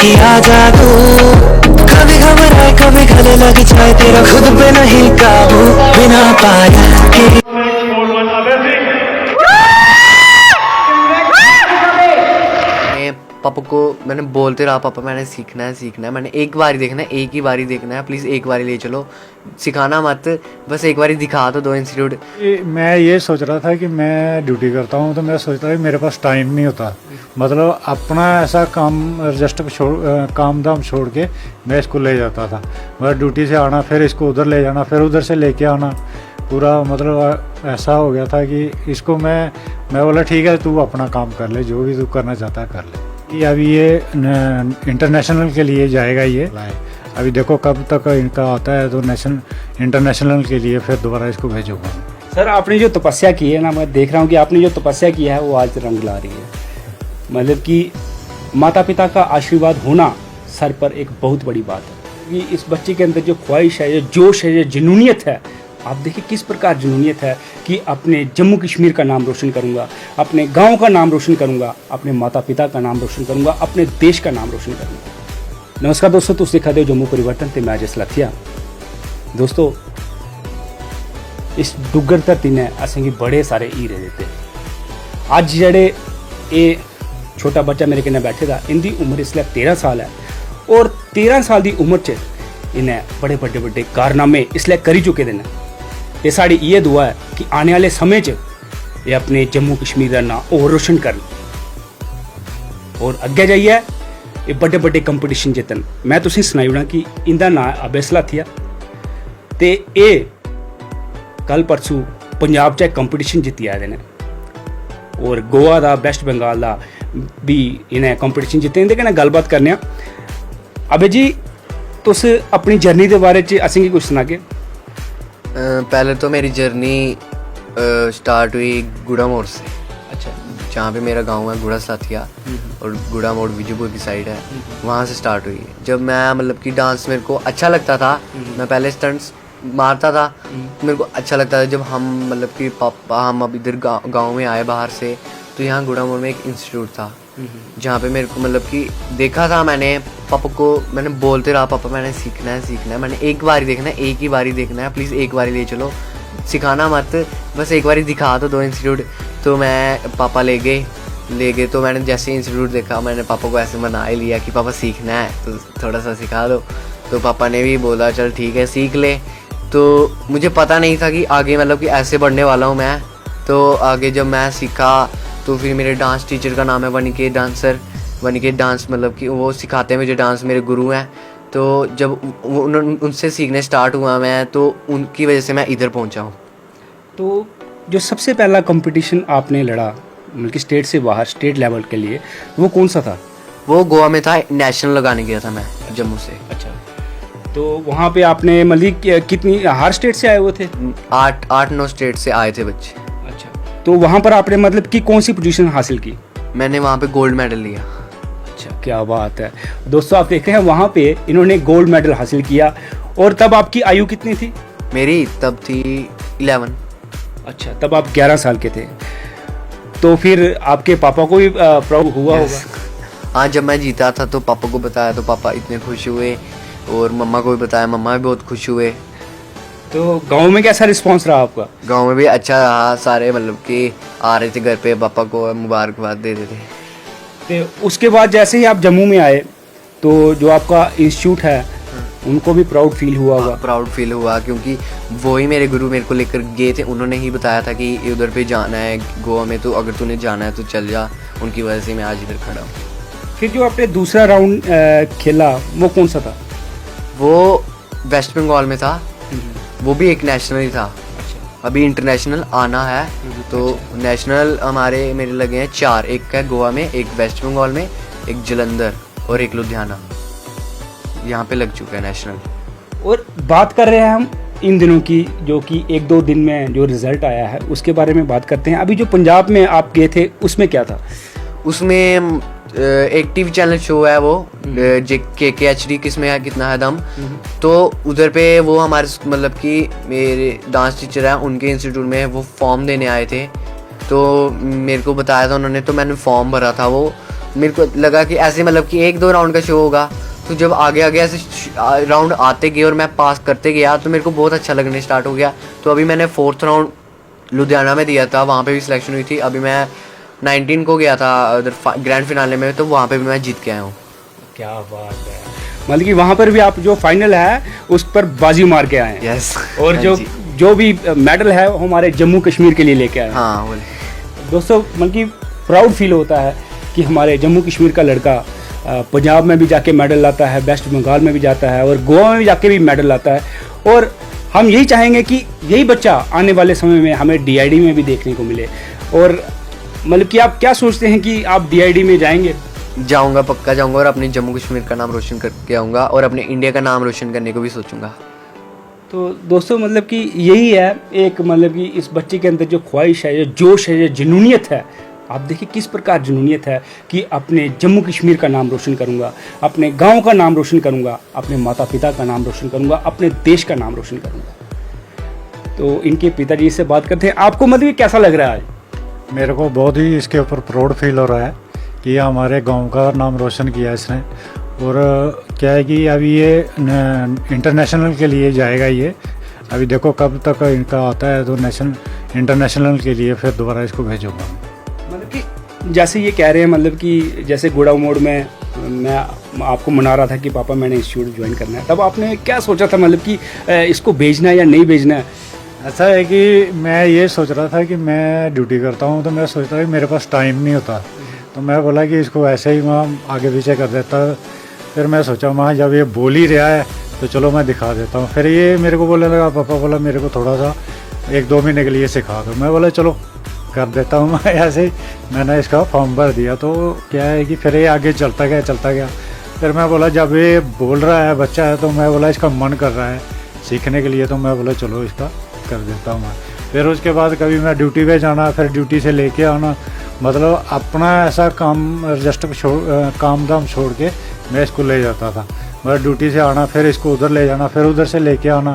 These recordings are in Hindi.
किया जादू, कभी घबराए कभी गले लग जाए तेरा खुद पे नहीं काबू, बिना पाया कि पापा को मैंने बोलते रहा, पापा मैंने सीखना है, मैंने एक बार ही देखना है, एक ही बार ही देखना है, प्लीज़ एक बार ही ले चलो, सिखाना मत, बस एक बार ही दिखा दो इंस्टीट्यूट। मैं ये सोच रहा था कि मैं ड्यूटी करता हूँ तो मैं सोचता था कि मेरे पास टाइम नहीं होता, मतलब अपना ऐसा काम जस्ट काम धाम छोड़ के मैं इसको ले जाता था, मतलब ड्यूटी से आना फिर इसको उधर ले जाना फिर उधर से लेके आना, पूरा मतलब ऐसा हो गया था कि इसको मैं बोला ठीक है तू अपना काम कर ले, जो भी तू करना चाहता है कर ले। अभी ये इंटरनेशनल के लिए जाएगा, ये अभी देखो कब तक इनका आता है, तो इंटरनेशनल के लिए फिर दोबारा इसको भेजूंगा। सर आपने जो तपस्या की है ना, मैं देख रहा हूँ कि आपने जो तपस्या किया है वो आज रंग ला रही है, मतलब कि माता पिता का आशीर्वाद होना सर पर एक बहुत बड़ी बात है। कि इस बच्चे के अंदर जो ख्वाहिश है, जो जोश है, जो जुनूनियत है, आप देखिए किस प्रकार जुनूनियत है कि अपने जम्मू कश्मीर का नाम रोशन करूंगा, अपने गांव का नाम रोशन करूंगा, अपने माता पिता का नाम रोशन करूंगा, अपने देश का नाम रोशन करूंगा। नमस्कार दोस्तों, तुसीं देखा दे जम्मू परिवर्तन ते मैं जस लथिया। दोस्तों इस डुग्गर धरती ने असेंगी बड़े सारे हीरे दिते। अज जेह्ड़े ये छोटा बच्चा मेरे कन्नै बैठे दा, इंदी उम्र इसलै 13 साल है और 13 साल दी उम्र च इन्हें बड़े बड़े बड़े कारनामे इसलै करी चुके दे न। ते साड़ी ये दुआ है कि आने वाले समय च ये अपने जम्मू कश्मीर का नाम और रोशन करन और अग्गे जाइए ये बड़े बड़े कंपीटिशन जितन। मैं तुसें सनाई ओड़ां कि इंदा नाम है अबेस लाथिया ते ये कल परसों पंजाब च कंपीटिशन जित्ती आए ने और गोवा दा, वेस्ट बंगाल दा भी इन्हें कंपीटिशन जित्ते। इंदे कन्नै गल्लबात करने आं। अबे जी तुस अपनी जर्नी के बारे च असेंगी कुछ सनागे? पहले तो मेरी जर्नी स्टार्ट हुई गुड़ा मोड़ से। अच्छा। जहाँ पे मेरा गांव है गुड़ा साथिया और गुड़ा मोड़ विजयपुर की साइड है, वहाँ से स्टार्ट हुई है। जब मैं मतलब कि डांस मेरे को अच्छा लगता था, मैं पहले स्टंट्स मारता था, मेरे को अच्छा लगता था। जब हम मतलब कि पापा हम अब इधर गाँव में आए बाहर से, तो यहाँ गुड़ा मोड़ में एक इंस्टीट्यूट था जहाँ पे मेरे को मतलब कि देखा था मैंने, पापा को मैंने बोलते रहा, पापा मैंने सीखना है, मैंने एक बार ही देखना है, एक ही बार ही देखना है, प्लीज़ एक बार ही ले चलो, सिखाना मत, बस एक बार ही दिखा दो इंस्टीट्यूट। तो मैं पापा ले गए तो मैंने जैसे इंस्टीट्यूट देखा, मैंने पापा को ऐसे मना ही लिया कि पापा सीखना है तो थोड़ा सा सिखा दो। तो पापा ने भी बोला चल ठीक है सीख ले। तो मुझे पता नहीं था कि आगे मतलब कि ऐसे बढ़ने वाला हूँ मैं। तो आगे जब मैं सीखा तो फिर मेरे डांस टीचर का नाम है वनिकेत डांस, मतलब कि वो सिखाते हैं मुझे डांस, मेरे गुरु हैं। तो जब उनसे सीखने स्टार्ट हुआ मैं, तो उनकी वजह से मैं इधर पहुंचा हूँ। तो जो सबसे पहला कंपटीशन आपने लड़ा मतलब कि स्टेट से बाहर, स्टेट लेवल के लिए, वो कौन सा था? वो गोवा में था, नेशनल लगाने गया था मैं जम्मू से। अच्छा। तो वहाँ पे आपने मतलब कितनी, हर स्टेट से आए हुए थे? 8-9 स्टेट से आए थे बच्चे। अच्छा। तो वहाँ पर आपने मतलब कि कौन सी पोजीशन हासिल की? मैंने वहाँ पे गोल्ड मेडल लिया। अच्छा, क्या बात है दोस्तों, आप देखते हैं वहाँ पे इन्होंने गोल्ड मेडल हासिल किया। और तब आपकी आयु कितनी थी? मेरी तब थी 11। अच्छा, तब आप 11 साल के थे। तो फिर आपके पापा को भी प्राउड हुआ होगा? हाँ, जब मैं जीता था तो पापा को बताया तो पापा इतने खुश हुए, और मम्मा को भी बताया, मम्मा भी बहुत खुश हुए। तो गांव में कैसा रिस्पांस रहा आपका? गांव में भी अच्छा रहा, सारे मतलब कि आ रहे थे घर पे, पापा को मुबारकबाद दे देते। तो उसके बाद जैसे ही आप जम्मू में आए तो जो आपका इंस्टीट्यूट है उनको भी प्राउड फील हुआ होगा? प्राउड फील हुआ, क्योंकि वो ही मेरे गुरु मेरे को लेकर गए थे, उन्होंने ही बताया था कि उधर पे जाना है गोवा में, तो अगर तूने जाना है तो चल जा। उनकी वजह से मैं आज इधर खड़ा हूँ। फिर जो आपने दूसरा राउंड खेला वो कौन सा था? वो वेस्ट बंगाल में था, वो भी एक नेशनल ही था। अभी इंटरनेशनल आना है, तो नेशनल हमारे मेरे लगे हैं 4, एक है गोवा में, एक वेस्ट बंगाल में, एक जलंधर और एक लुधियाना, यहाँ पे लग चुका है नेशनल। और बात कर रहे हैं हम इन दिनों की, जो कि 1-2 दिन में जो रिजल्ट आया है उसके बारे में बात करते हैं। अभी जो पंजाब में आप गए थे उसमें क्या था? उसमें एक टीवी चैनल शो है वो KKHD, किसमें है कितना है दम। तो उधर पे वो हमारे मतलब कि मेरे डांस टीचर हैं, उनके इंस्टीट्यूट में वो फॉर्म देने आए थे, तो मेरे को बताया था उन्होंने, तो मैंने फॉर्म भरा था वो। मेरे को लगा कि ऐसे मतलब कि 1-2 राउंड का शो होगा, तो जब आगे आगे ऐसे राउंड आते गए और मैं पास करते गया तो मेरे को बहुत अच्छा लगने स्टार्ट हो गया। तो अभी मैंने 4th राउंड लुधियाना में दिया था, वहाँ पे भी सिलेक्शन हुई थी। अभी मैं 19 को गया था उधर ग्रैंड फिनाले में, तो वहाँ पे भी मैं जीत के आया हूँ। क्या बात है, मतलब कि वहाँ पर भी आप जो फाइनल है उस पर बाजी मार के आए हैं। यस। और जो भी मेडल है वो हमारे जम्मू कश्मीर के लिए लेके आए हैं। हाँ बोले। दोस्तों मतलब कि प्राउड फील होता है कि हमारे जम्मू कश्मीर का लड़का पंजाब में भी जाके मेडल लाता है, वेस्ट बंगाल में भी जाता है और गोवा में भी जाके भी मेडल लाता है। और हम यही चाहेंगे कि यही बच्चा आने वाले समय में हमें डीआईडी में भी देखने को मिले। और मतलब कि आप क्या सोचते हैं कि आप डीआईडी में जाएंगे? जाऊँगा, पक्का जाऊँगा और अपने जम्मू कश्मीर का नाम रोशन करके आऊँगा और अपने इंडिया का नाम रोशन करने को भी सोचूंगा। तो दोस्तों मतलब कि यही है एक, मतलब कि इस बच्चे के अंदर जो ख्वाहिश है, जो जोश है, जो जुनूनियत है, आप देखिए किस प्रकार जुनूनियत है कि अपने जम्मू कश्मीर का नाम रोशन करूंगा, अपने गांव का नाम रोशन करूंगा, अपने माता पिता का नाम रोशन करूंगा, अपने देश का नाम रोशन करूंगा। तो इनके पिताजी से बात करते हैं। आपको मतलब कि कैसा लग रहा है आज? मेरे को बहुत ही इसके ऊपर प्राउड फील हो रहा है कि हमारे गांव का नाम रोशन किया इसने। और क्या है कि अभी ये इंटरनेशनल के लिए जाएगा ये, अभी देखो कब तक इनका आता है, तो इंटरनेशनल के लिए फिर दोबारा इसको भेजूंगा। मतलब कि जैसे ये कह रहे हैं, मतलब कि जैसे गुड़ा मोड़ में मैं आपको मना रहा था कि पापा मैंने इंस्टीट्यूट ज्वाइन करना है, तब आपने क्या सोचा था मतलब कि इसको भेजना है या नहीं भेजना है? ऐसा है कि मैं ये सोच रहा था कि मैं ड्यूटी करता हूँ, तो मैं सोचता था कि मेरे पास टाइम नहीं होता, तो मैं बोला कि इसको ऐसे ही वहाँ आगे पीछे कर देता। फिर मैं सोचा वहाँ जब ये बोल ही रहा है तो चलो मैं दिखा देता हूँ। फिर ये मेरे को बोलने लगा, पापा बोला मेरे को थोड़ा सा 1-2 महीने के लिए सिखा दो। मैं बोला चलो कर देता हूँ मैं। ऐसे ही मैंने इसका फॉर्म भर दिया। तो क्या है कि फिर ये आगे चलता गया। फिर मैं बोला जब ये बोल रहा है, बच्चा है, तो मैं बोला इसका मन कर रहा है सीखने के लिए, तो मैं बोला चलो इसका कर देता हूँ मैं। फिर उसके बाद कभी मैं ड्यूटी पे जाना, फिर ड्यूटी से लेके आना, मतलब अपना ऐसा काम एडजस्ट काम धाम छोड़ के मैं इसको ले जाता था। मतलब ड्यूटी से आना, फिर इसको उधर ले जाना, फिर उधर से लेके आना,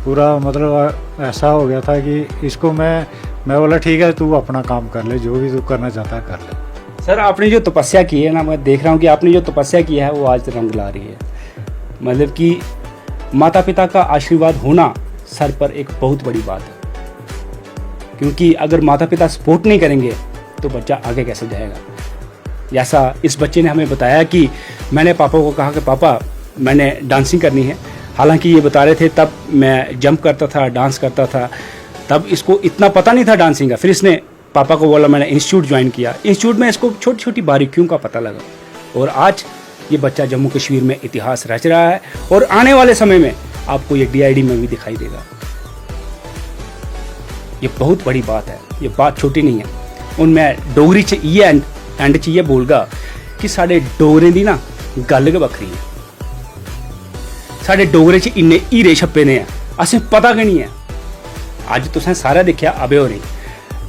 पूरा मतलब ऐसा हो गया था कि इसको मैं बोला ठीक है तू अपना काम कर ले, जो भी तू करना चाहता है कर ले। सर आपने जो तपस्या की है ना, मैं देख रहा हूँ कि आपने जो तपस्या की है वो आज रंग ला रही है। मतलब कि माता पिता का आशीर्वाद होना सर पर एक बहुत बड़ी बात है, क्योंकि अगर माता पिता सपोर्ट नहीं करेंगे तो बच्चा आगे कैसे जाएगा। जैसा इस बच्चे ने हमें बताया कि मैंने पापा को कहा कि पापा मैंने डांसिंग करनी है, हालांकि ये बता रहे थे तब मैं जंप करता था, डांस करता था, तब इसको इतना पता नहीं था डांसिंग का। फिर इसने पापा को बोला मैंने इंस्टीट्यूट ज्वाइन किया, इंस्टीट्यूट में इसको छोटी छोटी बारीकियों का पता लगा और आज ये बच्चा जम्मू कश्मीर में इतिहास रच रहा है और आने वाले समय में आपको ये डीआईडी में भी दिखाई देगा। ये बहुत बड़ी बात है, ये बात छोटी नहीं है। उनमें डोगरी च इ'यै एंड च इ'यै बोलगा कि साढ़े डोगरें दी ना गल गै बक्खरी है। साढ़े डोगरे च इन्ने हीरे छप्पे ने असें पता गै नहीं है। अज तुसें सारा दिक्खेआ अभय होरें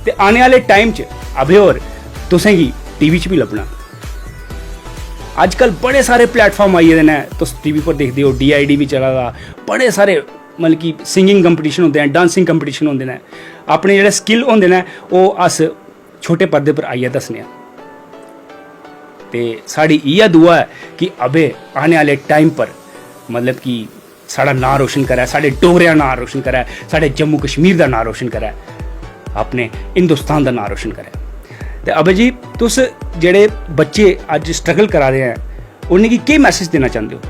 ते आने आह्ले टाइम च अभय होर तुसें गी टीवी च भी लब्भना। अजकल बड़े सारे प्लेटफॉर्म आई गेदे ने, तुस टीवी पर दिखदे हो, डीआईडी भी चला दा, बड़े सारे मतलब कि सिंगिंग कंपीटिशन होंदे हैं, डांसिंग कंपीटिशन होंदे ने। अपने जेह्ड़े स्किल होंदे ने ओह् अस छोटे पर्दे पर आइयै दस्सने आं। ते साढ़ी इ'यै दुआ है कि अबे आने आह्ले टाइम पर मतलब कि साढ़ा नां रोशन करै, साढ़े डोगरें दा नां रोशन करै, साढ़े जम्मू कश्मीर दा नां रोशन करै, अपने हिंदुस्तान दा नां रोशन करै। ते अबे जी तुस जेह्ड़े बच्चे अज स्ट्रगल करा दे हैं उ'नें गी केह् मैसेज देना चाहते हो?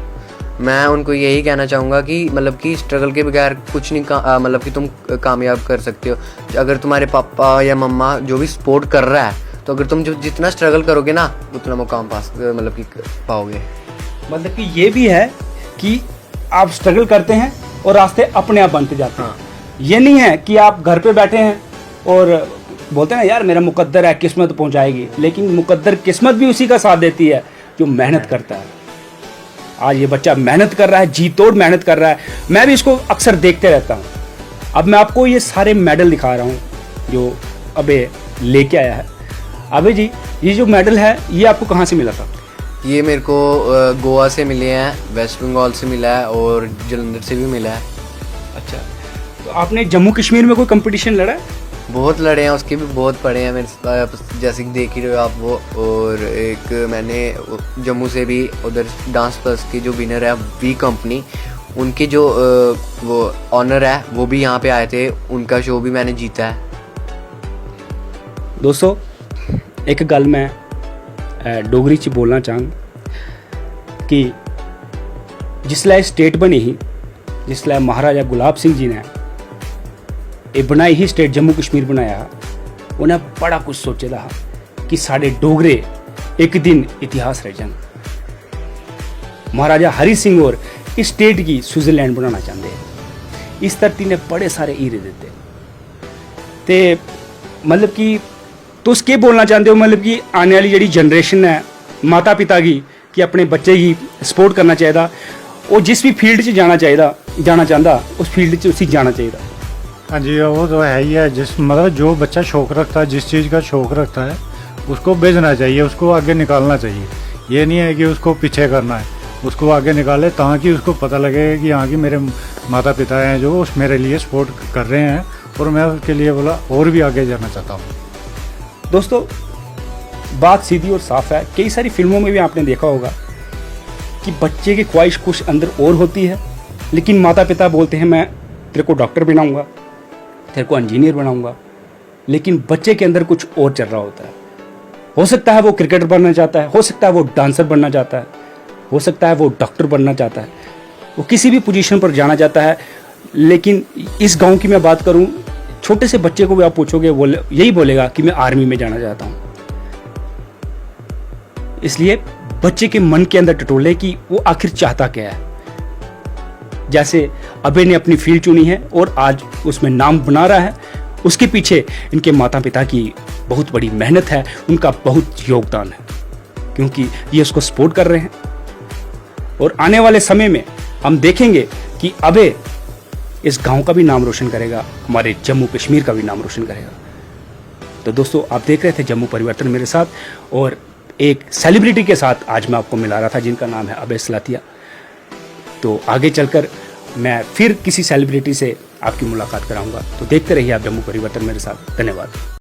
मैं उनको यही कहना चाहूँगा कि मतलब कि स्ट्रगल के बगैर कुछ नहीं मतलब कि तुम कामयाब कर सकते हो। अगर तुम्हारे पापा या मम्मा जो भी सपोर्ट कर रहा है, तो अगर तुम जो जितना स्ट्रगल करोगे ना उतना मुकाम पास मतलब कि पाओगे। मतलब कि ये भी है कि आप स्ट्रगल करते हैं और रास्ते अपने आप बनते जाते हैं। ये नहीं है कि आप घर पे बैठे हैं और बोलते हैं ना यार मेरा मुकद्दर है, किस्मत पहुंचाएगी, लेकिन मुकद्दर किस्मत भी उसी का साथ देती है जो मेहनत करता है। आज ये बच्चा मेहनत कर रहा है, जी तोड़ मेहनत कर रहा है। मैं भी इसको अक्सर देखते रहता हूँ। अब मैं आपको ये सारे मेडल दिखा रहा हूँ जो अबे लेके आया है। अबे जी ये जो मेडल है ये आपको कहाँ से मिला था? ये मेरे को गोवा से मिले हैं, वेस्ट बंगाल से मिला है और जलंधर से भी मिला है। अच्छा, तो आपने जम्मू कश्मीर में कोई कंपटीशन लड़ा है? बहुत लड़े हैं, उसके भी बहुत पड़े हैं मेरे साथ, जैसे कि देख ही रहे हो आप वो। और एक मैंने जम्मू से भी उधर डांस प्लस की जो विनर है वी कंपनी, उनके जो वो ऑनर है वो भी यहाँ पे आए थे, उनका शो भी मैंने जीता है। दोस्तों एक गल मैं डोगरी च बोलना चाहंग कि जिसलै स्टेट बनी ही, जिसलै महाराजा गुलाब सिंह जी ने ये बनाई ही स्टेट जम्मू कश्मीर बनाया, उन्हें बड़ा कुछ सोचे दा कि साढ़े डोगरे एक दिन इतिहास रह जान। महाराजा हरि सिंह और इस स्टेट की स्विट्जरलैंड बनाना चाहते हैं। इस धरती ने बड़े सारे हीरे दिते ते मतलब कि तुस केह् बोलना चाहते हो, मतलब कि आने वाली जी जनरेशन है माता पिता की कि अपने बच्चे की सपोर्ट करना चाहिए, वो जिस भी फील्ड च जाना चाहता उस फील्ड च उसी जाना चाहिए। हाँ जी, वो तो है ही है। जिस मतलब जो बच्चा शौक रखता है, जिस चीज़ का शौक रखता है उसको भेजना चाहिए, उसको आगे निकालना चाहिए। ये नहीं है कि उसको पीछे करना है, उसको आगे निकाले ताकि उसको पता लगे कि हाँ कि मेरे माता पिता हैं जो उस मेरे लिए सपोर्ट कर रहे हैं और मैं उसके लिए बोला और भी आगे जाना चाहता हूँ। दोस्तों बात सीधी और साफ है, कई सारी फिल्मों में भी आपने देखा होगा कि बच्चे की ख्वाहिश कुछ अंदर और होती है, लेकिन माता पिता बोलते हैं मैं तेरे को डॉक्टर बनाऊंगा, तेरे को इंजीनियर बनाऊंगा, लेकिन बच्चे के अंदर कुछ और चल रहा होता है। हो सकता है वो क्रिकेटर बनना चाहता है, हो सकता है वो डांसर बनना चाहता है, हो सकता है वो डॉक्टर बनना चाहता है, वो किसी भी पोजीशन पर जाना चाहता है। लेकिन इस गांव की मैं बात करूं, छोटे से बच्चे को भी आप पूछोगे वो यही बोलेगा कि मैं आर्मी में जाना चाहता हूं। इसलिए बच्चे के मन के अंदर टटोले कि वो आखिर चाहता क्या है। जैसे अबे ने अपनी फील्ड चुनी है और आज उसमें नाम बना रहा है, उसके पीछे इनके माता पिता की बहुत बड़ी मेहनत है, उनका बहुत योगदान है, क्योंकि ये उसको सपोर्ट कर रहे हैं। और आने वाले समय में हम देखेंगे कि अबे इस गांव का भी नाम रोशन करेगा, हमारे जम्मू कश्मीर का भी नाम रोशन करेगा। तो दोस्तों आप देख रहे थे जम्मू परिवर्तन मेरे साथ, और एक सेलिब्रिटी के साथ आज मैं आपको मिला रहा था जिनका नाम है अबे सलाथिया। तो आगे चलकर मैं फिर किसी सेलिब्रिटी से आपकी मुलाकात कराऊंगा। तो देखते रहिए आप जम्मू परिवर्तन मेरे साथ। धन्यवाद।